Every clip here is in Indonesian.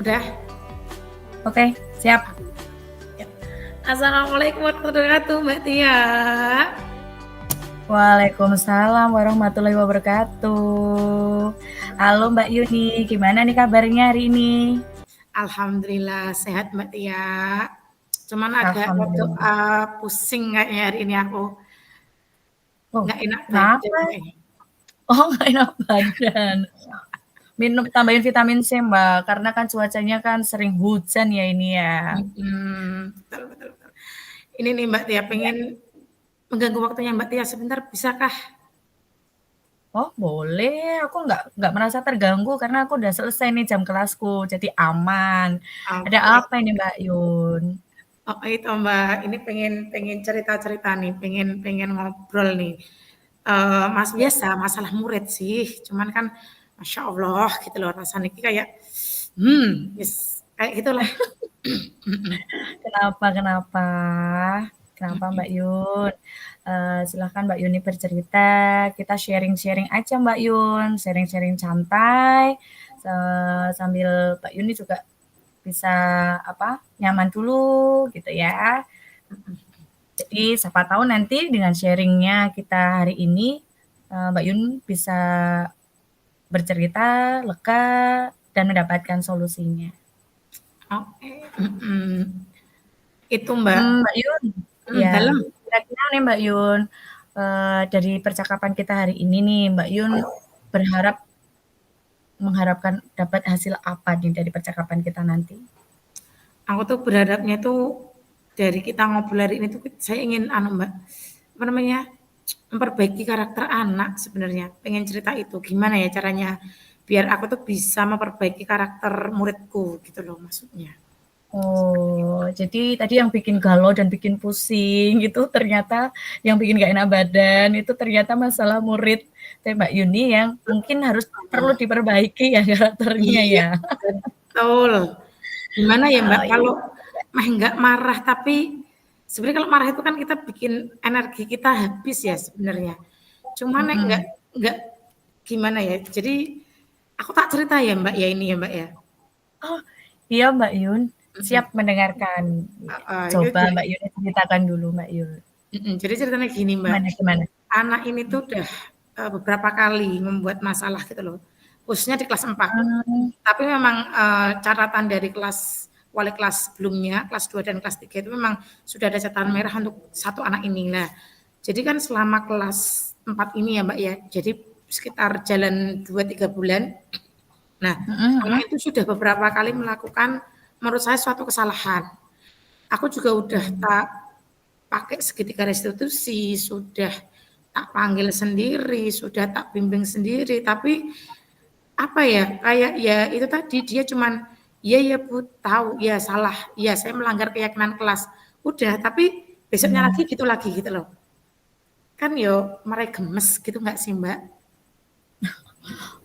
Udah? Oke, siap. Ya. Assalamualaikum warahmatullahi wabarakatuh, Mbak Tia. Waalaikumsalam warahmatullahi wabarakatuh. Halo Mbak Yuni, gimana nih kabarnya hari ini? Alhamdulillah sehat, Mbak Tia. Cuman agak Alhamdulillah. pusing kayaknya hari ini aku. Oh, Nggak enak badan kenapa? kayaknya. Oh, nggak enak badan. Minum tambahin vitamin C Mbak, karena kan cuacanya kan sering hujan ya ini ya. Betul, betul, betul. Ini nih Mbak Tia, Ya. pengen mengganggu waktunya Mbak Tia sebentar, bisakah? Oh boleh, aku nggak merasa terganggu karena aku udah selesai nih jam kelasku, jadi aman. Ada Oke. apa ini Mbak Yun? Oh itu Mbak, ini pengen pengen cerita-cerita nih, pengen pengen ngobrol nih. Mas Ya. biasa masalah murid sih, cuman kan Masya Allah gitu loh rasanya kayak yes, kayak gitulah. Kenapa kenapa? Kenapa Mbak Yun? Silahkan Mbak Yuni bercerita, kita sharing-sharing aja Mbak Yun, sharing-sharing santai, sambil Mbak Yuni juga bisa nyaman dulu gitu ya. Jadi siapa tahu nanti dengan sharingnya kita hari ini, Mbak Yun bisa bercerita, lega, dan mendapatkan solusinya. Oke, itu Mbak, Mbak Yun, ya dalam. kira-kira nih Mbak Yun, dari percakapan kita hari ini nih, Mbak Yun mengharapkan dapat hasil apa nih dari percakapan kita nanti? Aku tuh berharapnya tuh dari kita ngobrol hari ini tuh saya ingin Mbak, apa namanya, memperbaiki karakter anak sebenarnya. Pengen cerita itu, gimana ya caranya biar aku tuh bisa memperbaiki karakter muridku gitu loh maksudnya. Oh, jadi tadi yang bikin galau dan bikin pusing itu ternyata yang bikin gak enak badan itu ternyata masalah murid Mbak Yuni yang mungkin perlu diperbaiki ya karakternya Iya, ya. betul. Gimana ya Mbak, Oh, iya. kalau nggak marah tapi sebenarnya kalau marah itu kan kita bikin energi kita habis ya sebenarnya. Cuman Mm-mm. nggak gimana ya. Jadi aku tak cerita ya Mbak ya ini ya Mbak ya. Oh, iya Mbak Yun, Mhm. siap mendengarkan. Itu Coba jadi Mbak Yun ceritakan dulu Mbak Yun. jadi ceritanya gini Mbak, Gimana gimana? anak ini tuh udah, beberapa kali membuat masalah gitu loh, khususnya di kelas 4. Hmm, Tapi memang, catatan dari wali kelas sebelumnya, kelas 2 dan kelas 3 itu memang sudah ada catatan merah untuk satu anak ini. Nah, jadi kan selama kelas 4 ini ya Mbak ya, jadi sekitar jalan 2-3 bulan, nah mm-mm. anak itu sudah beberapa kali melakukan menurut saya suatu kesalahan. Aku juga udah tak pakai segitiga restitusi, sudah tak panggil sendiri, sudah tak bimbing sendiri, tapi apa ya, kayak ya itu tadi dia cuman, "Iya ya Bu, tahu, ya salah, ya saya melanggar keyakinan kelas." Udah, tapi besoknya Hmm. lagi gitu loh. Kan yo gemes gitu nggak sih Mbak?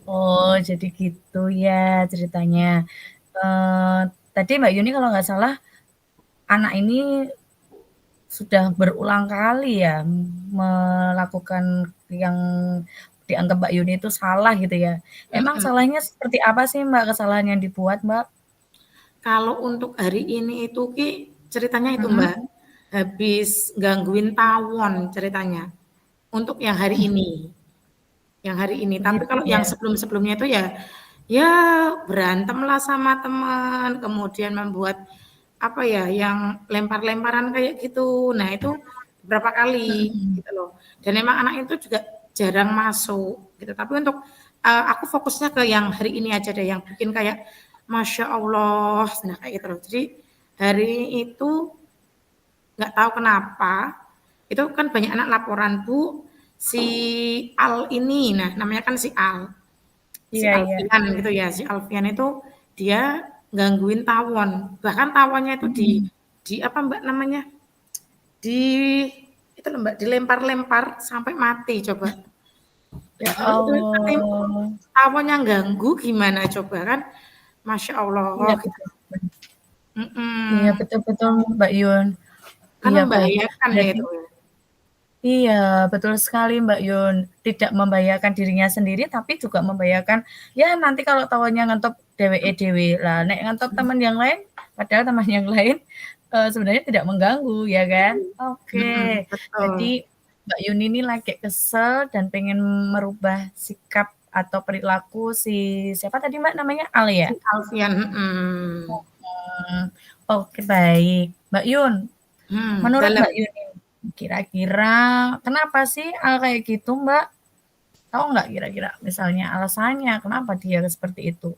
Oh, jadi gitu ya ceritanya. Eh, Tadi Mbak Yuni kalau nggak salah, anak ini sudah berulang kali ya melakukan yang dianggap Mbak Yuni itu salah gitu ya. Emang Mhm. salahnya seperti apa sih Mbak kesalahan yang dibuat Mbak? Kalau untuk hari ini itu ceritanya itu Mm-mm. Mbak, habis gangguin tawon ceritanya, untuk yang hari ini. Yang hari ini. Tapi Begitu kalau yang ya. sebelum-sebelumnya itu ya, ya berantemlah sama teman, kemudian membuat apa ya, yang lempar-lemparan kayak gitu. Nah itu beberapa kali Mm-mm. gitu loh. Dan emang anak itu juga jarang masuk gitu. Tapi untuk aku fokusnya ke yang hari ini aja deh, yang bikin kayak Masya Allah, nah kayak gitu loh. Jadi hari itu nggak tahu kenapa, itu kan banyak anak laporan, "Bu, si Al ini," nah namanya kan si Al, si Iya, iya. Alfian gitu ya, si Alfian itu dia gangguin tawon, bahkan tawonnya itu Mm-mm. di apa Mbak namanya, di itu loh Mbak, dilempar-lempar sampai mati coba. Ya Nah kalau itu nanti Allah. tawonnya ganggu gimana coba kan, Masya Iya Allah gitu. betul. Iya Mhm, betul-betul Mbak Yun. kan Iya Kak. membahayakan ya Berarti itu. iya, betul sekali Mbak Yun. Tidak membahayakan dirinya sendiri, tapi juga membahayakan, ya nanti kalau tawonnya ngetop dewe lah. Nek ngantor teman yang lain, padahal teman yang lain sebenarnya tidak mengganggu, ya kan? Oke, betul. jadi Mbak Yuni ini lagi kesel dan pengen merubah sikap atau perilaku si siapa tadi Mbak namanya Al ya? Si Alfian, Oke baik, Mbak Yun. Menurut dalam Mbak Yuni, kira-kira kenapa sih Al kayak gitu Mbak? Tahu nggak kira-kira misalnya alasannya kenapa dia seperti itu?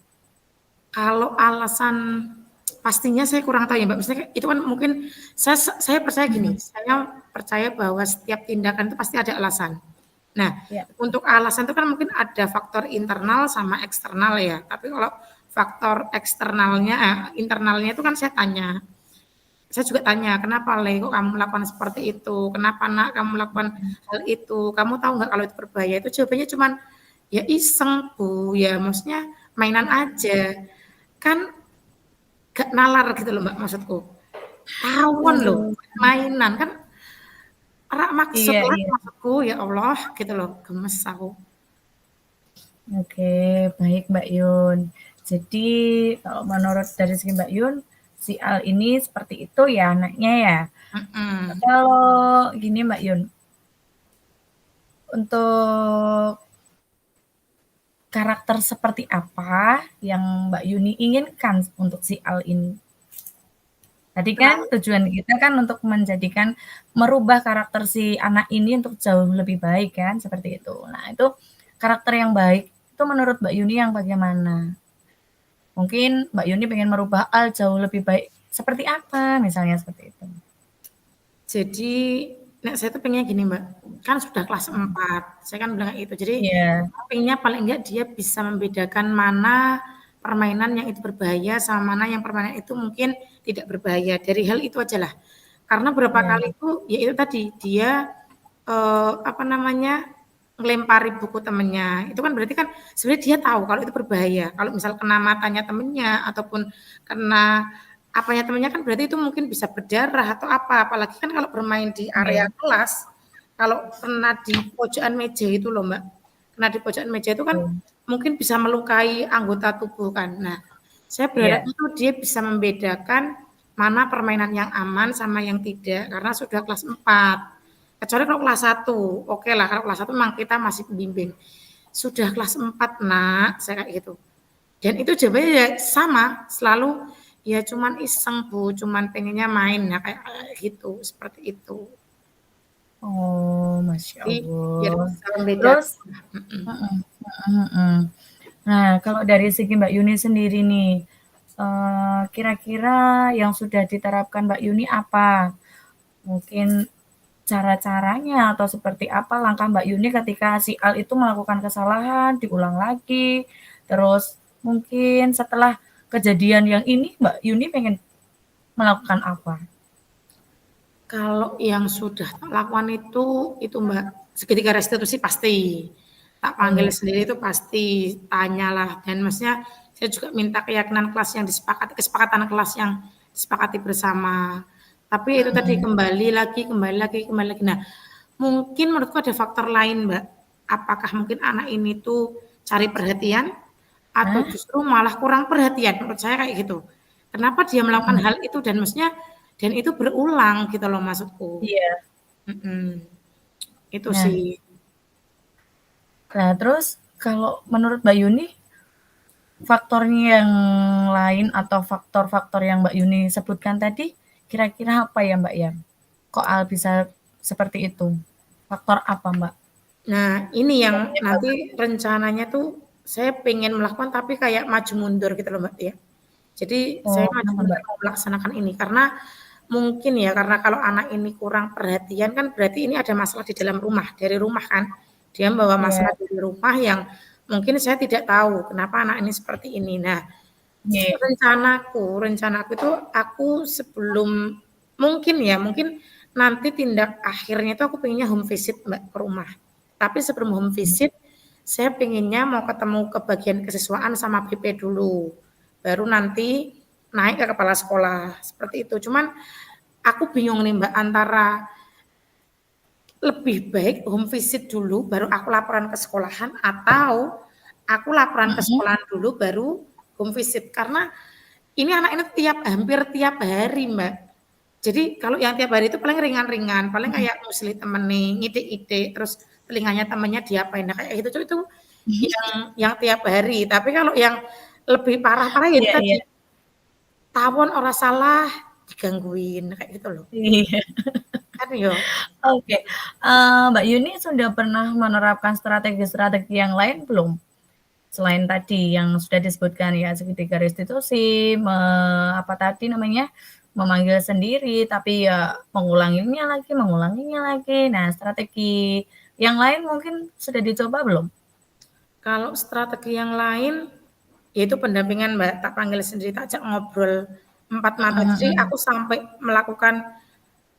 kalau alasan pastinya saya kurang tahu ya Mbak, maksudnya itu kan mungkin saya percaya gini, saya percaya bahwa setiap tindakan itu pasti ada alasan. Nah, Ya. untuk alasan itu kan mungkin ada faktor internal sama eksternal ya, tapi kalau faktor eksternalnya, internalnya itu kan saya tanya. Saya juga tanya, "Kenapa Le, kok kamu melakukan seperti itu? Kenapa Nak kamu melakukan hal itu? Kamu tahu nggak kalau itu berbahaya?" Itu jawabannya cuman, "Ya iseng Bu, ya maksudnya mainan aja." Kan gak nalar gitu loh Mbak maksudku. Tawon loh, Waduh. mainan kan ora maksud Iya, lah iya. maksudku, ya Allah gitu loh, gemes aku. Oke, baik Mbak Yun. Jadi kalau menurut dari segi Mbak Yun, si Al ini seperti itu ya anaknya ya. Mhm. Kalau gini Mbak Yun, untuk karakter seperti apa yang Mbak Yuni inginkan untuk si Al ini? Tadi kan tujuan kita kan untuk menjadikan merubah karakter si anak ini untuk jauh lebih baik kan, seperti itu. Nah, itu karakter yang baik itu menurut Mbak Yuni yang bagaimana? Mungkin Mbak Yuni pengen merubah Al jauh lebih baik seperti apa misalnya seperti itu. Jadi, nek saya tuh pengennya gini Mbak, kan sudah kelas 4, saya kan bilang kayak gitu. Jadi, Iya, pengennya paling enggak dia bisa membedakan mana permainan yang itu berbahaya sama mana yang permainan itu mungkin tidak berbahaya. Dari hal itu ajalah. Karena beberapa iya, kali itu ya itu tadi dia apa namanya ngelempari buku temennya. Itu kan berarti kan sebenarnya dia tahu kalau itu berbahaya. Kalau misal kena matanya temennya ataupun kena apanya temennya kan berarti itu mungkin bisa berdarah atau apa. Apalagi kan kalau bermain di area iya, kelas, kalau kena di pojokan meja itu loh Mbak. Kena di pojokan meja itu kan betul. mungkin bisa melukai anggota tubuh kan. Nah, saya berharap Iya, itu dia bisa membedakan mana permainan yang aman sama yang tidak karena sudah kelas 4. Kecuali kalau kelas 1, oke lah kalau kelas 1 memang kita masih pembimbing. Sudah kelas 4 Nak, saya kayak gitu. Dan itu jawabannya ya sama, selalu ya cuman iseng Bu, cuman pengennya main ya kayak gitu, seperti itu. oh Masya Jadi biar Allah. bisa membedakan. Terus, mhm, mhm, mhm. Nah, kalau dari segi Mbak Yuni sendiri nih, kira-kira yang sudah diterapkan Mbak Yuni apa? Mungkin cara-caranya atau seperti apa langkah Mbak Yuni ketika si Al itu melakukan kesalahan, diulang lagi, terus mungkin setelah kejadian yang ini Mbak Yuni pengen melakukan apa? Kalau yang sudah tak lakukan itu Mbak, seketika restitusi pasti. Tak panggil Iya, sendiri itu pasti, tanyalah dan maksudnya saya juga minta keyakinan kelas yang disepakati, kesepakatan kelas yang disepakati bersama. Tapi itu tadi mhm, kembali lagi, kembali lagi, kembali lagi. Nah, mungkin menurutku ada faktor lain Mbak. Apakah mungkin anak ini tuh cari perhatian atau hah? justru malah kurang perhatian? Menurut saya kayak gitu. Kenapa dia melakukan Mhm, hal itu dan maksudnya dan itu berulang gitu loh maksudku. iya. Mhm, itu Nah, sih. nah terus kalau menurut Mbak Yuni, faktornya yang lain atau faktor-faktor yang Mbak Yuni sebutkan tadi, kira-kira apa ya Mbak ya? Kok Al bisa seperti itu? Faktor apa Mbak? Nah, ini yang Penyebab. nanti rencananya tuh saya pengen melakukan tapi kayak maju mundur gitu loh Mbak ya. Jadi saya Oh, maju kenapa mundur Mbak? mau melaksanakan ini karena mungkin ya karena kalau anak ini kurang perhatian kan berarti ini ada masalah di dalam rumah, dari rumah kan. Dia membawa Iya, masalah dari rumah yang mungkin saya tidak tahu kenapa anak ini seperti ini. Nah, iya, rencanaku itu aku sebelum mungkin ya, mungkin nanti tindak akhirnya itu aku pengennya home visit Mbak ke rumah. Tapi sebelum home visit, saya pengennya mau ketemu ke bagian kesiswaan sama BP dulu. Baru nanti naik ke kepala sekolah, seperti itu. Cuman aku bingung nih Mbak antara lebih baik home visit dulu baru aku laporan ke sekolahan atau aku laporan ke mhm, sekolahan dulu baru home visit karena ini anak ini hampir tiap hari, Mbak. Jadi kalau yang tiap hari itu paling ringan-ringan, paling kayak musli temen nih, ngide-ide, terus telinganya temennya diapain, nah kayak gitu itu yang tiap hari. Tapi kalau yang lebih parah-parah ya itu Iya, tadi iya. tawon ora salah digangguin kayak gitu loh. Iya. Kan yo. Oke, Mbak Yuni sudah pernah menerapkan strategi-strategi yang lain belum? Selain tadi yang sudah disebutkan ya segitiga restitusi, apa tadi namanya, memanggil sendiri, tapi ya mengulanginya lagi. Nah, strategi yang lain mungkin sudah dicoba belum? Kalau strategi yang lain, yaitu pendampingan Mbak, tak panggil sendiri, tak ajak ngobrol 4 mata. Jadi aku sampai melakukan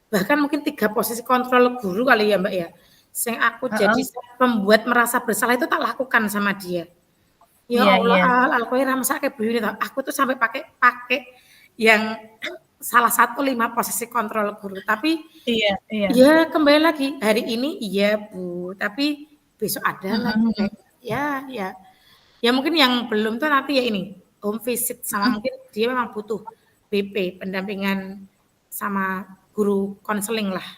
bahkan mungkin 3 posisi kontrol guru kali ya Mbak ya. Sing aku jadi Heeh. pembuat merasa bersalah itu tak lakukan sama dia. Ya Iya, Allah, iya. al kowe ra mesake buyune to. Aku tuh sampai pakai yang salah satu 5 posisi kontrol guru. Tapi Iya, iya. ya kembali lagi, hari ini iya Bu, tapi besok ada lagi kayak ya. Ya mungkin yang belum tuh nanti ya ini, home visit sama mungkin dia memang butuh BP, pendampingan sama guru konseling lah,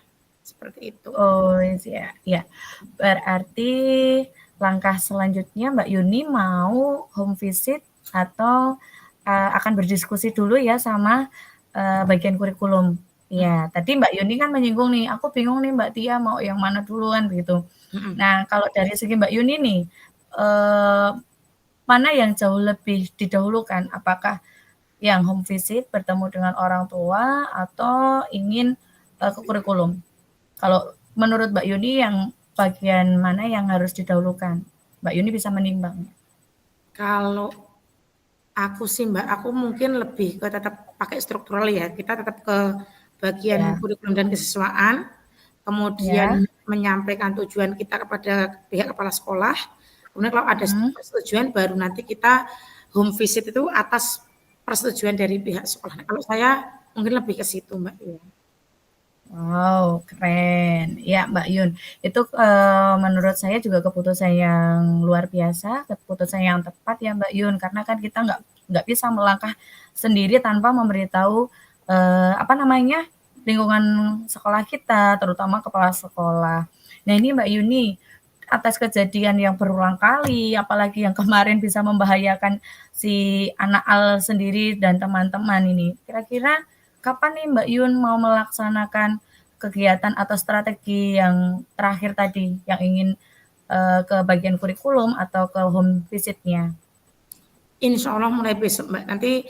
seperti itu. Oh, iya, iya. Berarti langkah selanjutnya Mbak Yuni mau home visit atau akan berdiskusi dulu ya sama bagian kurikulum. Ya, tadi Mbak Yuni kan menyinggung nih, aku bingung nih Mbak Tia mau yang mana duluan begitu. Nah, kalau dari segi Mbak Yuni nih, mana yang jauh lebih didahulukan? Apakah yang home visit bertemu dengan orang tua atau ingin ke kurikulum? Kalau menurut Mbak Yuni yang bagian mana yang harus didahulukan? Mbak Yuni bisa menimbang. Kalau aku sih Mbak, aku mungkin lebih ke tetap pakai struktural ya. Kita tetap ke bagian Ya, kurikulum dan kesiswaan, ya. kemudian menyampaikan tujuan kita kepada pihak kepala sekolah. Kemudian kalau ada persetujuan baru nanti kita home visit itu atas persetujuan dari pihak sekolah. Nah, kalau saya mungkin lebih ke situ Mbak. Ya. Wow, keren. Ya, Mbak Yun. Itu menurut saya juga keputusan yang luar biasa, keputusan yang tepat ya Mbak Yun. Karena kan kita nggak bisa melangkah sendiri tanpa memberitahu apa namanya lingkungan sekolah kita, terutama kepala sekolah. Nah ini Mbak Yuni, atas kejadian yang berulang kali, apalagi yang kemarin bisa membahayakan si anak Al sendiri dan teman-teman ini. Kira-kira kapan nih Mbak Yun mau melaksanakan kegiatan atau strategi yang terakhir tadi yang ingin ke bagian kurikulum atau ke home visitnya? Insya Allah mulai besok Mbak. Nanti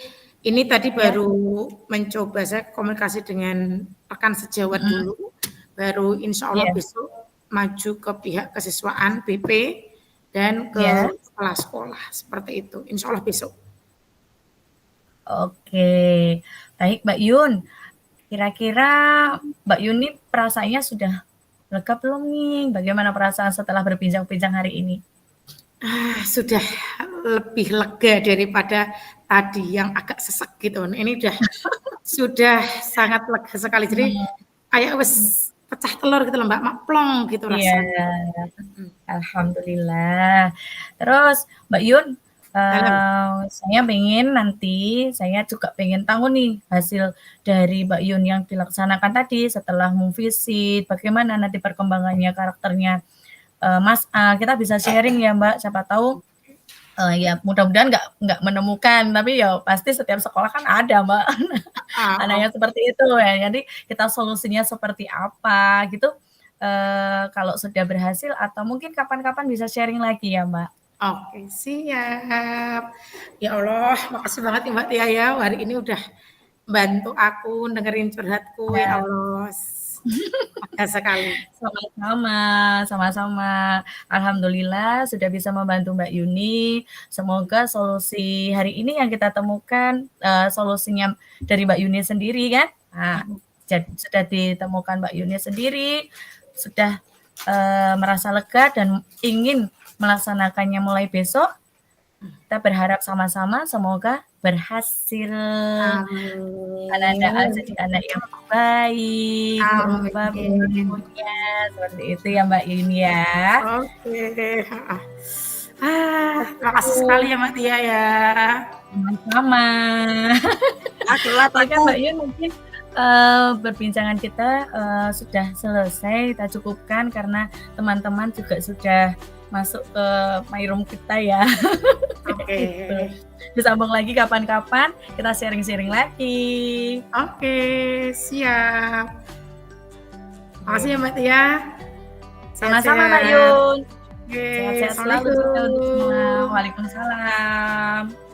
ini tadi Ya. baru mencoba saya komunikasi dengan rekan sejawat dulu. Baru insya Allah Ya. besok maju ke pihak kesiswaan BP dan ke Ya. kepala sekolah seperti itu. Insya Allah besok. Oke, baik Mbak Yun. Kira-kira Mbak Yun ini perasaannya sudah lega belum nih? Bagaimana perasaan setelah berbincang-bincang hari ini? Sudah lebih lega daripada tadi yang agak sesek gitu. Ini sudah sangat lega sekali. Jadi kayak wes pecah telur gitu loh Mbak, plong gitu Iya, rasanya. alhamdulillah. Terus Mbak Yun, Dalam. saya juga pengen tahu nih hasil dari Mbak Yun yang dilaksanakan tadi setelah home visit, bagaimana nanti perkembangannya karakternya Mas A. Kita bisa sharing ya Mbak, siapa tahu ya mudah-mudahan nggak menemukan, tapi ya pasti setiap sekolah kan ada Mbak anaknya seperti itu ya. Jadi kita solusinya seperti apa gitu. Kalau sudah berhasil atau mungkin kapan-kapan bisa sharing lagi ya Mbak. Oke, siap. Ya Allah, makasih banget ya Mbak Tia ya. Hari ini udah bantu aku dengerin curhatku ya Allah. Bangga sekali. Sama-sama. Alhamdulillah sudah bisa membantu Mbak Yuni. Semoga solusi hari ini yang kita temukan solusinya dari Mbak Yuni sendiri kan. Nah, sudah ditemukan Mbak Yuni sendiri, sudah merasa lega dan ingin melaksanakannya mulai besok. Kita berharap sama-sama semoga berhasil. Anak-anak jadi anak yang baik, merubah perilakunya, seperti itu ya Mbak Yuni ya. Oke. Terima kasih sekali ya Mbak Tia ya. Sama-sama. Telat Oke aku. Mbak Yun, mungkin perbincangan kita sudah selesai, kita cukupkan karena teman-teman juga sudah masuk ke my room kita ya. Oke. Gitu. Disambung lagi kapan-kapan, kita sharing-sharing lagi. Oke, siap. Makasih ya Mbak Tia. Sama-sama Mbak Yun. Oke, Sehat-sehat selalu juga untuk semua. Waalaikumsalam.